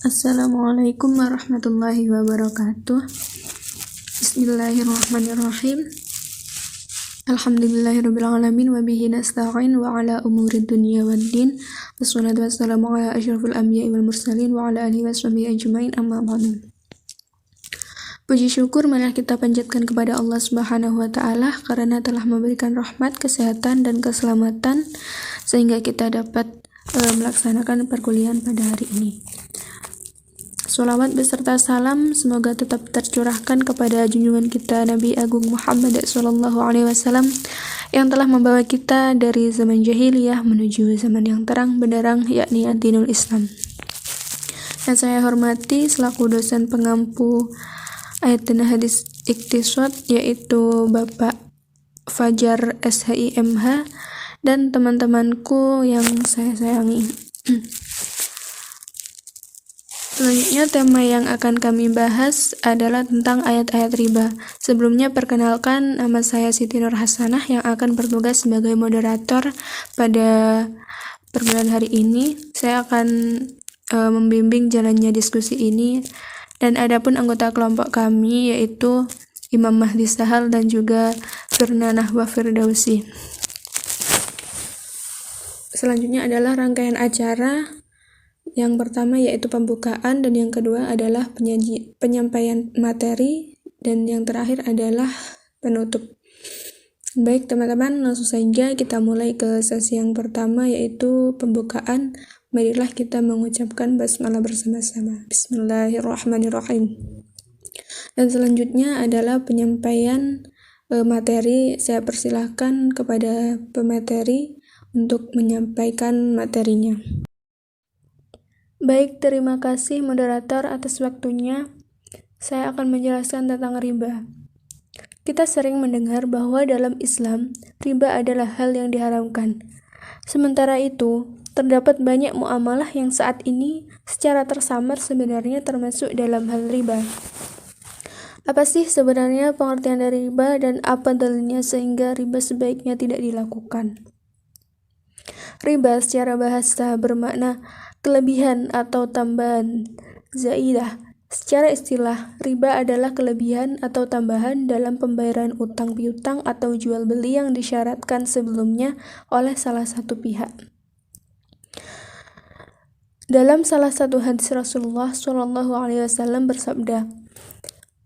Assalamualaikum warahmatullahi wabarakatuh. Bismillahirrahmanirrahim. Alhamdulillahirabbil alamin wa bihi nasta'in wa ala umuri dunya waddin. Wassalatu wassalamu ala asyrafil anbiya'i wal mursalin wa ala alihi washabihi ajmain, amma ba'du. Puji syukur marilah kita panjatkan kepada Allah Subhanahu wa taala karena telah memberikan rahmat, kesehatan dan keselamatan sehingga kita dapat melaksanakan perkuliahan pada hari ini. Sholawat beserta salam semoga tetap tercurahkan kepada junjungan kita Nabi Agung Muhammad SAW yang telah membawa kita dari zaman jahiliyah menuju zaman yang terang benderang, yakni dinul Islam. Yang saya hormati selaku dosen pengampu ayat dan hadis Iqtisad, yaitu Bapak Fajar SHIMH, dan teman-temanku yang saya sayangi. Selanjutnya tema yang akan kami bahas adalah tentang ayat-ayat riba. Sebelumnya perkenalkan, nama saya Siti Nur Hasanah yang akan bertugas sebagai moderator pada perkuliahan hari ini. Saya akan membimbing jalannya diskusi ini, dan adapun anggota kelompok kami yaitu Imam Mahdi Sahal dan juga Firna Nahwa Firdausi. Selanjutnya adalah rangkaian acara. Yang pertama yaitu pembukaan, dan yang kedua adalah penyampaian materi, dan yang terakhir adalah penutup. Baik teman-teman, langsung saja kita mulai ke sesi yang pertama yaitu pembukaan. Marilah kita mengucapkan basmalah bersama-sama. Bismillahirrahmanirrahim. Dan selanjutnya adalah penyampaian materi. Saya persilahkan kepada pemateri untuk menyampaikan materinya. Baik, terima kasih moderator atas waktunya. Saya akan menjelaskan tentang riba. Kita sering mendengar bahwa dalam Islam, riba adalah hal yang diharamkan. Sementara itu, terdapat banyak muamalah yang saat ini secara tersamar sebenarnya termasuk dalam hal riba. Apa sih sebenarnya pengertian dari riba dan apa dalilnya sehingga riba sebaiknya tidak dilakukan? Riba secara bahasa bermakna kelebihan atau tambahan. Zaidah. Secara istilah, riba adalah kelebihan atau tambahan dalam pembayaran utang piutang atau jual beli yang disyaratkan sebelumnya oleh salah satu pihak. Dalam salah satu hadis Rasulullah SAW bersabda,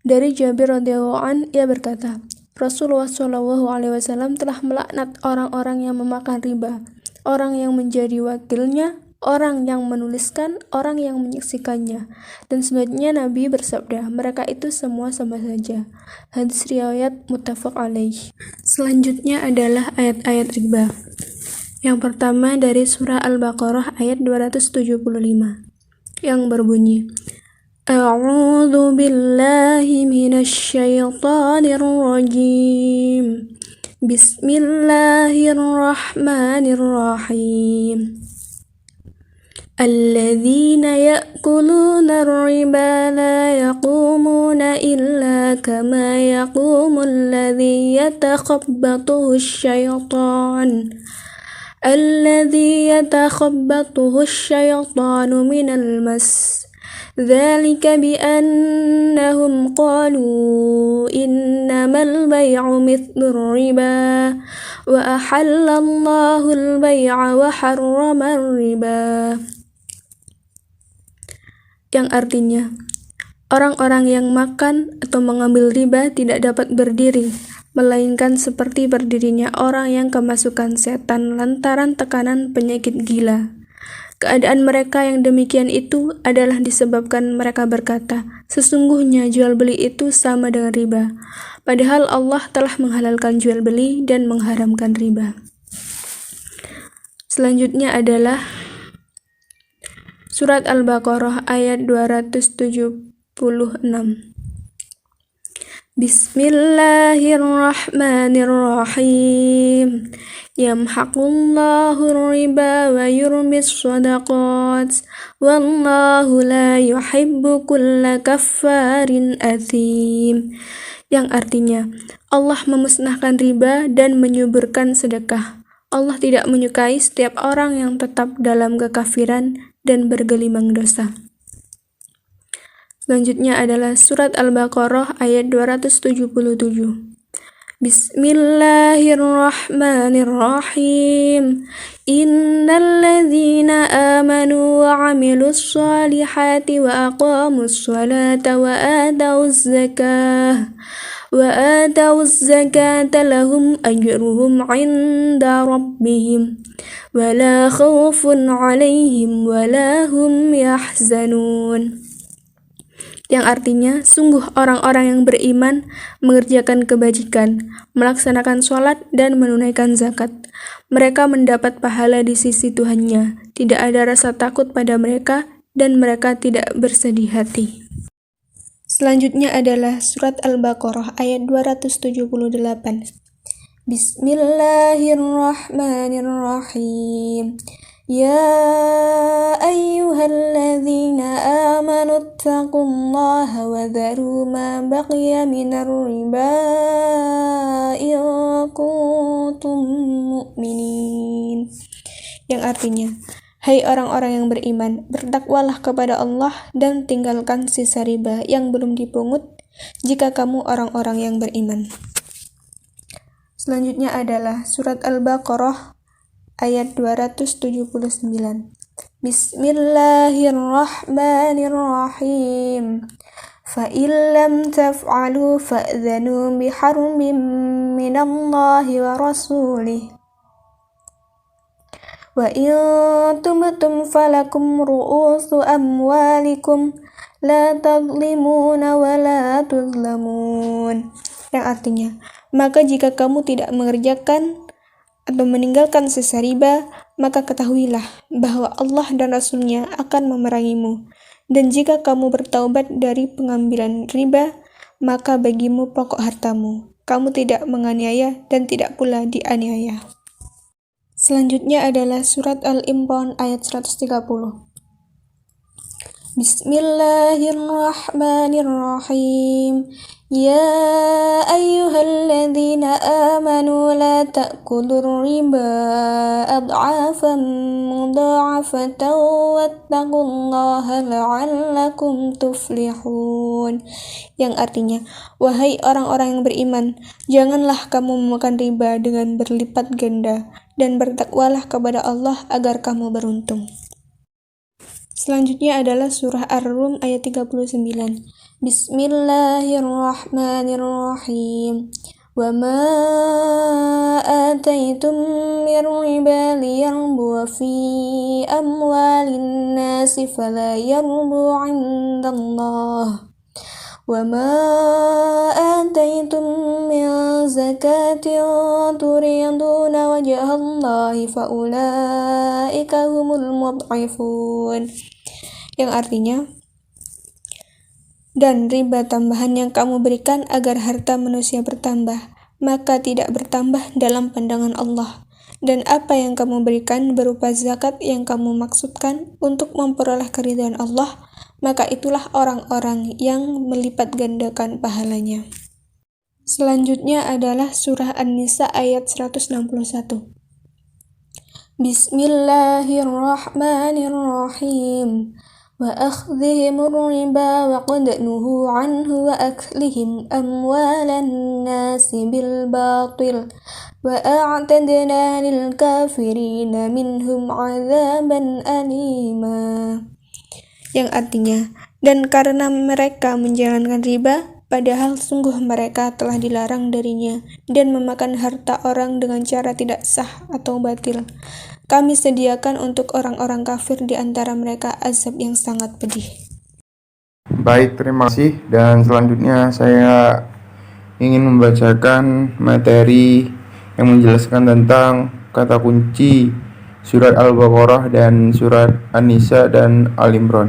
dari Jabir radhiyallahu an, ia berkata, Rasulullah SAW telah melaknat orang-orang yang memakan riba, orang yang menjadi wakilnya, orang yang menuliskan, orang yang menyaksikannya. Dan sebaliknya Nabi bersabda, mereka itu semua sama saja. Hadis riwayat muttafaq alaih. Selanjutnya adalah ayat-ayat riba. Yang pertama dari surah Al-Baqarah ayat 275 yang berbunyi, A'udzu billahi minasy syaithanir rajim. Bismillahirrahmanirrahim. الذين يأكلون الربا لا يقومون إلا كما يقوم الذي يتخبطه الشيطان من المس ذلك بأنهم قالوا إنما البيع مثل الربا وأحل الله البيع وحرم الربا, yang artinya, orang-orang yang makan atau mengambil riba tidak dapat berdiri, melainkan seperti berdirinya orang yang kemasukan setan lantaran tekanan penyakit gila. Keadaan mereka yang demikian itu adalah disebabkan mereka berkata, sesungguhnya jual beli itu sama dengan riba. Padahal Allah telah menghalalkan jual beli dan mengharamkan riba. Selanjutnya adalah Surat Al-Baqarah ayat 276. Bismillahirrahmanirrahim. Yamhaqullahu riba wa yurbis shadaqat. Wallahu la yuhibbu kulla kaffarin athim. Yang artinya, Allah memusnahkan riba dan menyuburkan sedekah. Allah tidak menyukai setiap orang yang tetap dalam kekafiran dan bergelimang dosa. Selanjutnya adalah surat Al-Baqarah ayat 277. Bismillahirrahmanirrahim. Innalladzina amanu wa 'amilus shalihati wa aqamus sholata wa atawuz zakata lahum ajruhum 'inda rabbihim wa la khaufun 'alaihim wa la hum yahzanun. Yang artinya, sungguh orang-orang yang beriman mengerjakan kebajikan, melaksanakan sholat, dan menunaikan zakat. Mereka mendapat pahala di sisi Tuhannya, tidak ada rasa takut pada mereka, dan mereka tidak bersedih hati. Selanjutnya adalah surat Al-Baqarah ayat 278. Bismillahirrahmanirrahim. Ya ayyuhalladzina amanu ittaqullaha wa dharu ma baqiya minar riba in kuntum mu'minin. Yang artinya, hai orang-orang yang beriman, bertakwalah kepada Allah dan tinggalkan sisa riba yang belum dipungut jika kamu orang-orang yang beriman. Selanjutnya adalah surat Al-Baqarah ayat 279. Bismillahirrahmanirrahim. Fa illam taf'alu fa'dhanu biharbin minallahi wa rasulih. Wa in tubtum falakum ru'usu amwalikum la tadlimuna wa la tuzlamun. Yang artinya, maka jika kamu tidak mengerjakan atau meninggalkan sisa riba, maka ketahuilah bahwa Allah dan Rasul-Nya akan memerangimu. Dan jika kamu bertaubat dari pengambilan riba, maka bagimu pokok hartamu. Kamu tidak menganiaya dan tidak pula dianiaya. Selanjutnya adalah surat Al-Imran ayat 130. Bismillahirrahmanirrahim. Ya ayyuhalladzina amanu la ta'kulur riba ad'afan mudha'afatan wattaqullaha la'allakum tuflihun. Yang artinya, wahai orang-orang yang beriman, janganlah kamu memakan riba dengan berlipat ganda, dan bertakwalah kepada Allah agar kamu beruntung. Selanjutnya adalah surah Ar-Rum ayat 39. Bismillahirrahmanirrahim. Wa ma ataitum min riba liyarbu fi amwalin nasi fala yarbu 'indallah. Wa ma ataitum min zakatin turiduna wajhallahi fa ulaika humul mud'ifun. Yang artinya, dan riba tambahan yang kamu berikan agar harta manusia bertambah, maka tidak bertambah dalam pandangan Allah. Dan apa yang kamu berikan berupa zakat yang kamu maksudkan untuk memperoleh keridhaan Allah, maka itulah orang-orang yang melipat gandakan pahalanya. Selanjutnya adalah surah An-Nisa ayat 161. Bismillahirrahmanirrahim. Wa akhdhihimur riba wa qad nuhu anhu wa aklihim amwalan nasi bil batil wa a'tadna lil kafirina minhum 'adzaban alima. Yang artinya, dan karena mereka menjalankan riba padahal sungguh mereka telah dilarang darinya, dan memakan harta orang dengan cara tidak sah atau batil, kami sediakan untuk orang-orang kafir di antara mereka azab yang sangat pedih. Baik, terima kasih. Dan selanjutnya saya ingin membacakan materi yang menjelaskan tentang kata kunci surat Al-Baqarah dan surat An-Nisa dan Al-Imran.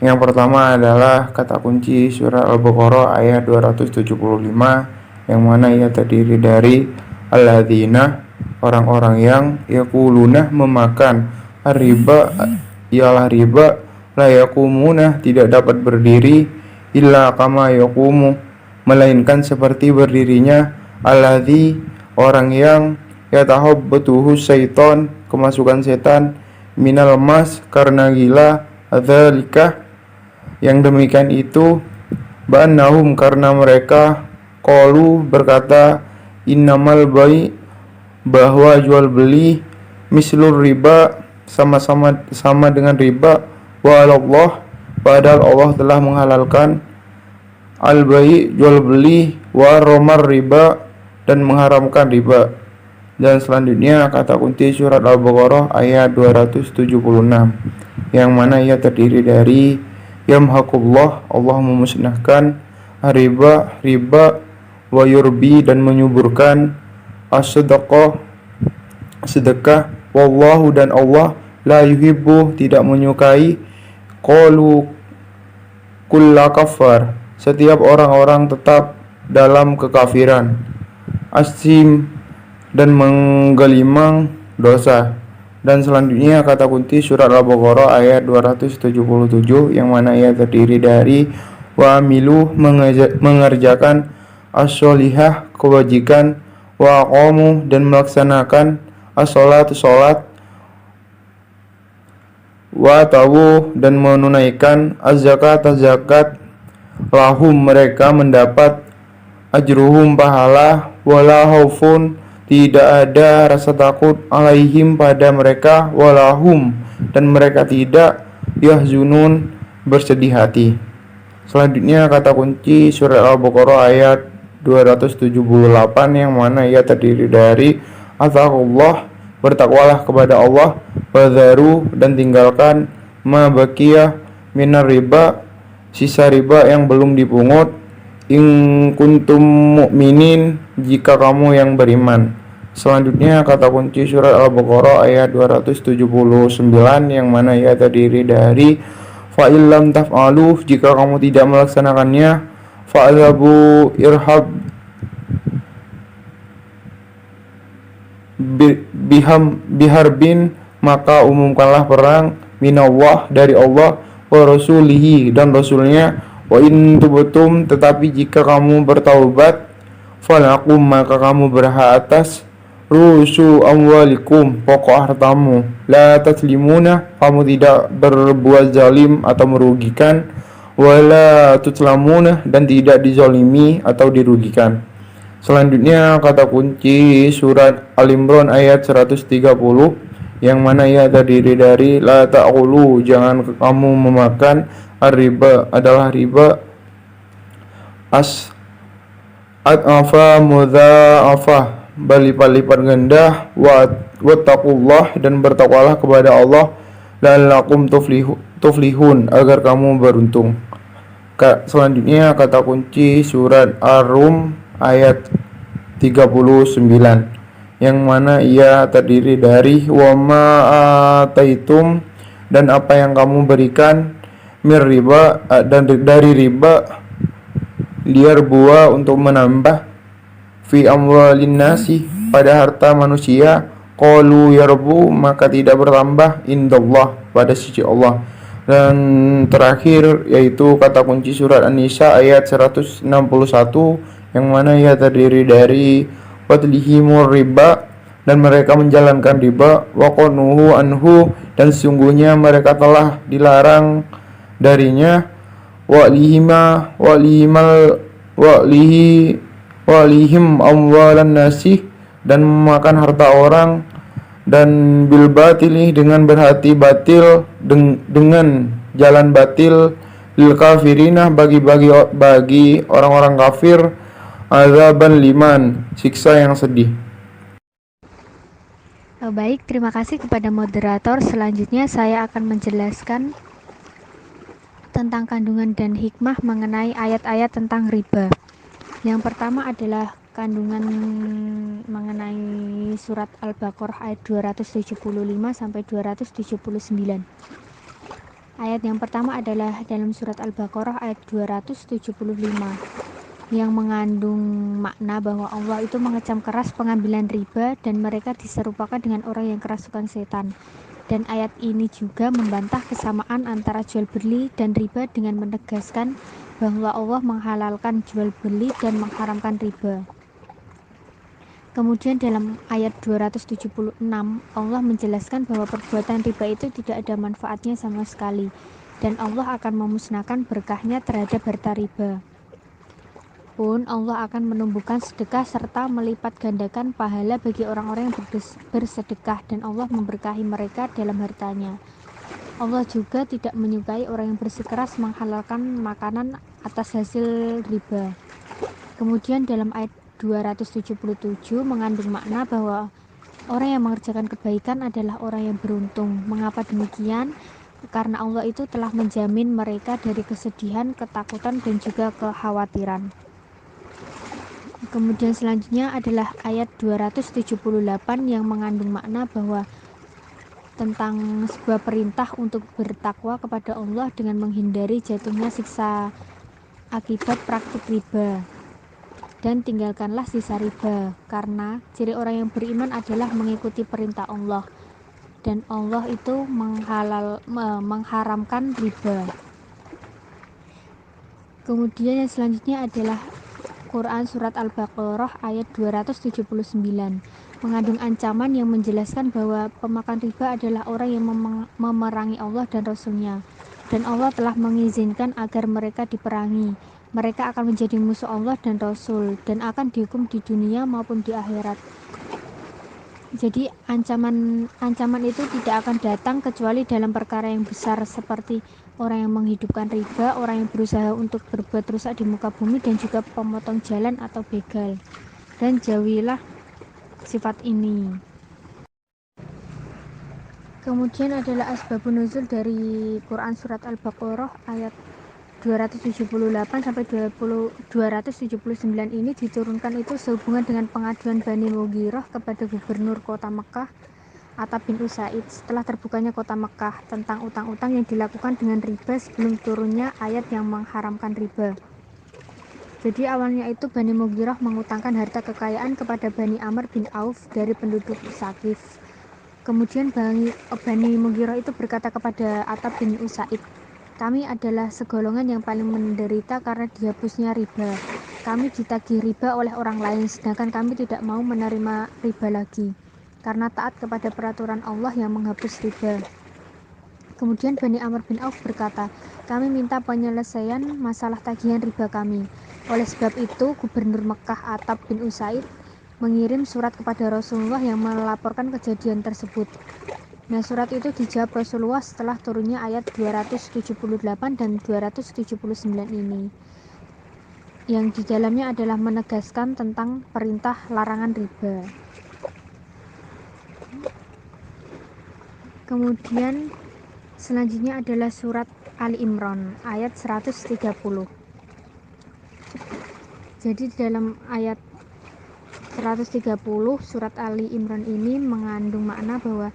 Yang pertama adalah kata kunci surat Al-Baqarah ayat 275, yang mana ia terdiri dari alladzina, orang-orang yang yaquluna, memakan, riba, ialah riba, la yaqumuna, tidak dapat berdiri, illa kama yaqumu, melainkan seperti berdirinya, alladzi, orang yang yatahabbutuhu syaiton, kemasukan setan, minal mas, karena gila, dzalika, Yang demikian itu ba'annahum karena mereka qalu berkata innamal bai bahwa jual beli mislur riba sama dengan riba wa Allah padahal Allah telah menghalalkan al-bai jual beli wa romar riba dan mengharamkan riba. Dan selanjutnya kata kunci surat Al-Baqarah ayat 276 yang mana ia terdiri dari yamhaqullah Allah memusnahkan riba wa yurbi dan menyuburkan as-sadaqah sedekah wallahu dan Allah la yuhibbu tidak menyukai qalu kulla kafar setiap orang-orang tetap dalam kekafiran asim dan menggelimang dosa. Dan selanjutnya kata kunci surat Al-Baqarah ayat 277 yang mana ia terdiri dari wa amilu mengerjakan as-sholihah kewajiban wa aqamu dan melaksanakan as-sholat wa tawu dan menunaikan az-zakat lahum mereka mendapat ajruhum pahala wala khaufun tidak ada rasa takut alaihim pada mereka walahum dan mereka tidak yahzunun bersedih hati. Selanjutnya kata kunci surat Al-Baqarah ayat 278 yang mana ia terdiri dari attaqullah bertakwalah kepada Allah wadharu dan tinggalkan ma baqiyah minar riba sisa riba yang belum dipungut in kuntum mu'minin jika kamu yang beriman. Selanjutnya kata kunci surat Al-Baqarah ayat 279 yang mana ia terdiri dari fa'il lam taf'alu jika kamu tidak melaksanakannya fa'adhabu irhab biharbin maka umumkanlah perang minallah dari Allah wa rasulihi dan rasulnya wa in tubtum tetapi jika kamu bertaubat falakum maka kamu berhak atas rusu amwalikum pokok hartamu la taslimuna kamu tidak berbuat zalim atau merugikan wala tutlamuna dan tidak dizalimi atau dirugikan. Selanjutnya kata kunci surat Al-Imran ayat 130 yang mana ia terdiri dari la ta'kulu jangan kamu memakan riba adalah riba ad'afa mudha'afa berlipat-lipat ganda wattaqullah dan bertakwalah kepada Allah la'allakum tuflihun agar kamu beruntung. Selanjutnya kata kunci surat Ar-Rum ayat 39 yang mana ia terdiri dari wa ma ataitum dan apa yang kamu berikan mir riba dan dari riba liar buah untuk menambah fi amwalin nasi pada harta manusia qalu yarbu maka tidak bertambah indallah pada sisi Allah. Dan terakhir yaitu kata kunci surat An-Nisa ayat 161 yang mana ia terdiri dari watlihimur riba dan mereka menjalankan riba wa qanuhu anhu dan sesungguhnya mereka telah dilarang darinya walihim amwalan nasi dan memakan harta orang dan bil batili dengan berhati batil dengan jalan batil lil kafirina bagi orang-orang kafir azaban liman siksa yang sedih. Baik, terima kasih kepada moderator. Selanjutnya saya akan menjelaskan tentang kandungan dan hikmah mengenai ayat-ayat tentang riba. Yang pertama adalah kandungan mengenai surat Al-Baqarah ayat 275 sampai 279. Ayat yang pertama adalah dalam surat Al-Baqarah ayat 275 yang mengandung makna bahwa Allah itu mengecam keras pengambilan riba dan mereka diserupakan dengan orang yang kerasukan setan. Dan ayat ini juga membantah kesamaan antara jual beli dan riba dengan menegaskan bahwa Allah menghalalkan jual beli dan mengharamkan riba. Kemudian dalam ayat 276 Allah menjelaskan bahwa perbuatan riba itu tidak ada manfaatnya sama sekali. dan Allah akan memusnahkan berkahnya terhadap harta riba. Pun Allah akan menumbuhkan sedekah serta melipat gandakan pahala bagi orang-orang yang bersedekah, dan Allah memberkahi mereka dalam hartanya. Allah juga tidak menyukai orang yang bersikeras menghalalkan makanan atas hasil riba. Kemudian dalam ayat 277 mengandung makna bahwa orang yang mengerjakan kebaikan adalah orang yang beruntung. Mengapa demikian? Karena Allah itu telah menjamin mereka dari kesedihan, ketakutan, dan juga kekhawatiran. Kemudian selanjutnya adalah ayat 278 yang mengandung makna bahwa tentang sebuah perintah untuk bertakwa kepada Allah dengan menghindari jatuhnya siksa akibat praktik riba, dan tinggalkanlah sisa riba, karena ciri orang yang beriman adalah mengikuti perintah Allah, dan Allah itu mengharamkan riba. Kemudian yang selanjutnya adalah Quran Surat Al-Baqarah ayat 279 mengandung ancaman yang menjelaskan bahwa pemakan riba adalah orang yang memerangi Allah dan Rasul-Nya, dan Allah telah mengizinkan agar mereka diperangi. Mereka akan menjadi musuh Allah dan Rasul dan akan dihukum di dunia maupun di akhirat. Jadi ancaman itu tidak akan datang kecuali dalam perkara yang besar seperti orang yang menghidupkan riba, orang yang berusaha untuk berbuat rusak di muka bumi, dan juga pemotong jalan atau begal. Dan jauhilah sifat ini. Kemudian adalah asbabun nuzul dari Quran Surat Al-Baqarah ayat 278 sampai 279 ini diturunkan itu sehubungan dengan pengaduan Bani Mughirah kepada gubernur kota Mekah Attab bin Usaid setelah terbukanya kota Mekah tentang utang-utang yang dilakukan dengan riba sebelum turunnya ayat yang mengharamkan riba. Jadi awalnya itu Bani Mughirah mengutangkan harta kekayaan kepada Bani Amr bin Auf dari penduduk Saqif. Kemudian Bani Mughirah itu berkata kepada Attab bin Usaid, "Kami adalah segolongan yang paling menderita karena dihapusnya riba. Kami ditagih riba oleh orang lain, sedangkan kami tidak mau menerima riba lagi, karena taat kepada peraturan Allah yang menghapus riba." Kemudian Bani Amr bin Auf berkata, "Kami minta penyelesaian masalah tagihan riba kami." Oleh sebab itu, Gubernur Mekah Attab bin Usaid mengirim surat kepada Rasulullah yang melaporkan kejadian tersebut. Nah, surat itu dijawab Rasulullah setelah turunnya ayat 278 dan 279 ini, yang di dalamnya adalah menegaskan tentang perintah larangan riba. Kemudian selanjutnya adalah surat Ali Imran ayat 130. Jadi dalam ayat 130 surat Ali Imran ini mengandung makna bahwa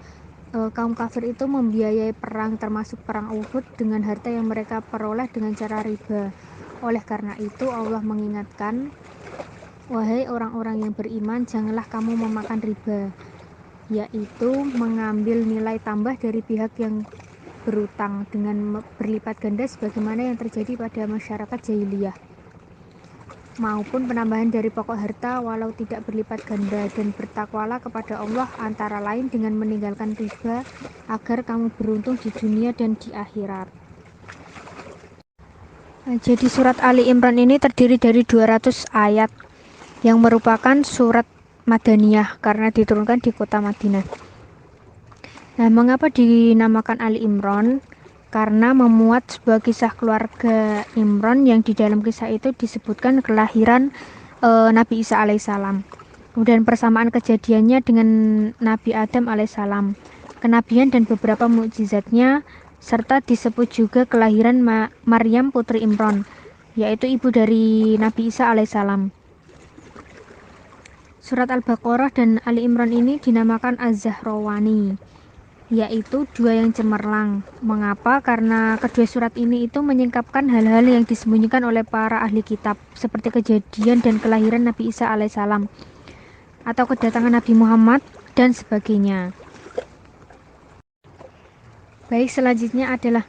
kaum kafir itu membiayai perang termasuk perang Uhud dengan harta yang mereka peroleh dengan cara riba. Oleh karena itu Allah mengingatkan, "Wahai orang-orang yang beriman, janganlah kamu memakan riba," yaitu mengambil nilai tambah dari pihak yang berutang dengan berlipat ganda sebagaimana yang terjadi pada masyarakat jahiliyah, maupun penambahan dari pokok harta walau tidak berlipat ganda, dan bertakwalah kepada Allah antara lain dengan meninggalkan riba agar kamu beruntung di dunia dan di akhirat. Jadi surat Ali Imran ini terdiri dari 200 ayat yang merupakan surat Madaniyah karena diturunkan di kota Madinah. Nah, mengapa dinamakan Ali Imran? Karena memuat sebuah kisah keluarga Imran yang di dalam kisah itu disebutkan kelahiran Nabi Isa alaihissalam, kemudian persamaan kejadiannya dengan Nabi Adam alaihissalam, kenabian dan beberapa mukjizatnya, serta disebut juga kelahiran Maryam putri Imran, yaitu ibu dari Nabi Isa alaihissalam. Surat Al-Baqarah dan Ali Imran ini dinamakan Az-Zahrawani, yaitu dua yang cemerlang. Mengapa? Karena kedua surat ini itu menyingkapkan hal-hal yang disembunyikan oleh para ahli kitab, seperti kejadian dan kelahiran Nabi Isa alaihissalam, atau kedatangan Nabi Muhammad, dan sebagainya. Baik, selanjutnya adalah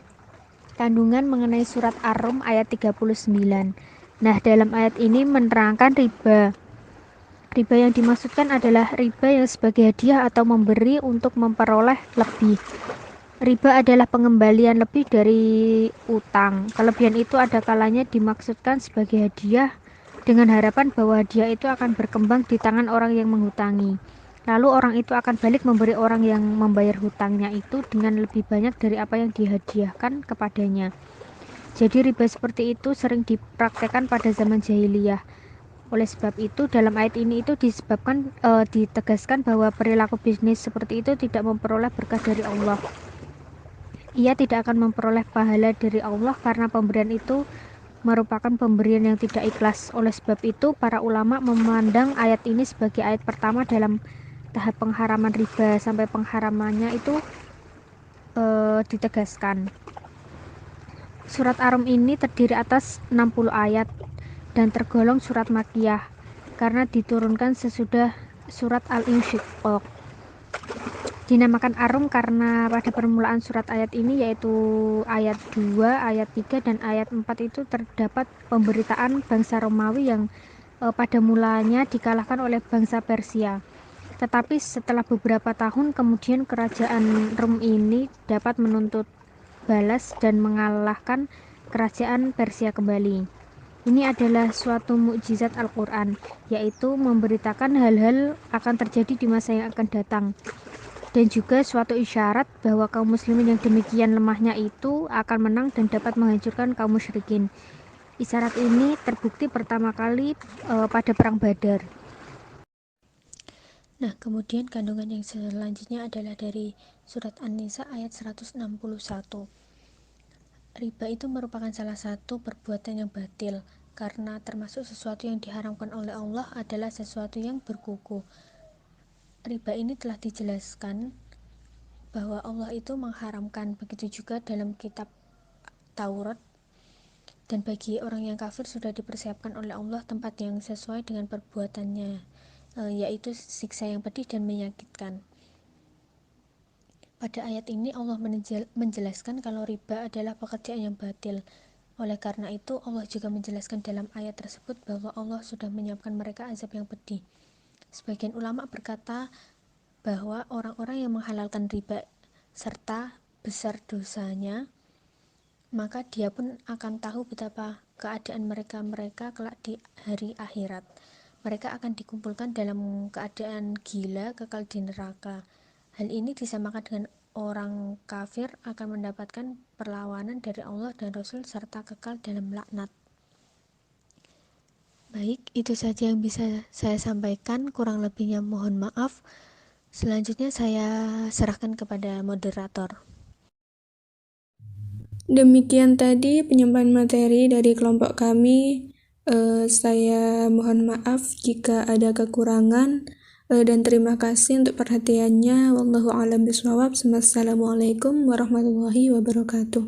kandungan mengenai surat Ar-Rum ayat 39. Nah, dalam ayat ini menerangkan riba. Riba yang dimaksudkan adalah riba yang sebagai hadiah atau memberi untuk memperoleh lebih. Riba adalah pengembalian lebih dari utang. Kelebihan itu ada kalanya dimaksudkan sebagai hadiah dengan harapan bahwa hadiah itu akan berkembang di tangan orang yang menghutangi. Lalu orang itu akan balik memberi orang yang membayar hutangnya itu dengan lebih banyak dari apa yang dihadiahkan kepadanya. Jadi riba seperti itu sering dipraktekkan pada zaman jahiliyah. Oleh sebab itu dalam ayat ini itu ditegaskan bahwa perilaku bisnis seperti itu tidak memperoleh berkah dari Allah. Ia tidak akan memperoleh pahala dari Allah karena pemberian itu merupakan pemberian yang tidak ikhlas. Oleh sebab itu, para ulama memandang ayat ini sebagai ayat pertama dalam tahap pengharaman riba sampai pengharamannya itu ditegaskan. Surat Ar-Rum ini terdiri atas 60 ayat dan tergolong surat Makkiyah karena diturunkan sesudah surat Al-Insyiqaq. Dinamakan Ar-Rum karena pada permulaan surat ayat ini yaitu ayat 2, ayat 3, dan ayat 4 itu terdapat pemberitaan bangsa Romawi yang pada mulanya dikalahkan oleh bangsa Persia. Tetapi setelah beberapa tahun kemudian kerajaan Rum ini dapat menuntut balas dan mengalahkan kerajaan Persia kembali. Ini adalah suatu mukjizat Al-Quran, yaitu memberitakan hal-hal akan terjadi di masa yang akan datang. Dan juga suatu isyarat bahwa kaum muslimin yang demikian lemahnya itu akan menang dan dapat menghancurkan kaum musyrikin. Isyarat ini terbukti pertama kali pada perang Badar. Nah, kemudian kandungan yang selanjutnya adalah dari surat An-Nisa ayat 161. Riba itu merupakan salah satu perbuatan yang batil karena termasuk sesuatu yang diharamkan oleh Allah adalah sesuatu yang berkuku. Riba ini telah dijelaskan bahwa Allah itu mengharamkan, begitu juga dalam kitab Taurat, dan bagi orang yang kafir sudah dipersiapkan oleh Allah tempat yang sesuai dengan perbuatannya, yaitu siksa yang pedih dan menyakitkan. Pada ayat ini Allah menjelaskan kalau riba adalah pekerjaan yang batil. Oleh karena itu Allah juga menjelaskan dalam ayat tersebut bahwa Allah sudah menyiapkan mereka azab yang pedih. Sebagian ulama berkata bahwa orang-orang yang menghalalkan riba serta besar dosanya, maka dia pun akan tahu betapa keadaan mereka kelak di hari akhirat. Mereka akan dikumpulkan dalam keadaan gila, kekal di neraka. Hal ini disamakan dengan orang kafir akan mendapatkan perlawanan dari Allah dan Rasul serta kekal dalam laknat. Baik, itu saja yang bisa saya sampaikan, kurang lebihnya mohon maaf. Selanjutnya saya serahkan kepada moderator. Demikian tadi penyampaian materi dari kelompok kami. Saya mohon maaf jika ada kekurangan dan terima kasih untuk perhatiannya. Wallahu a'lam bishawab. Wassalamualaikum warahmatullahi wabarakatuh.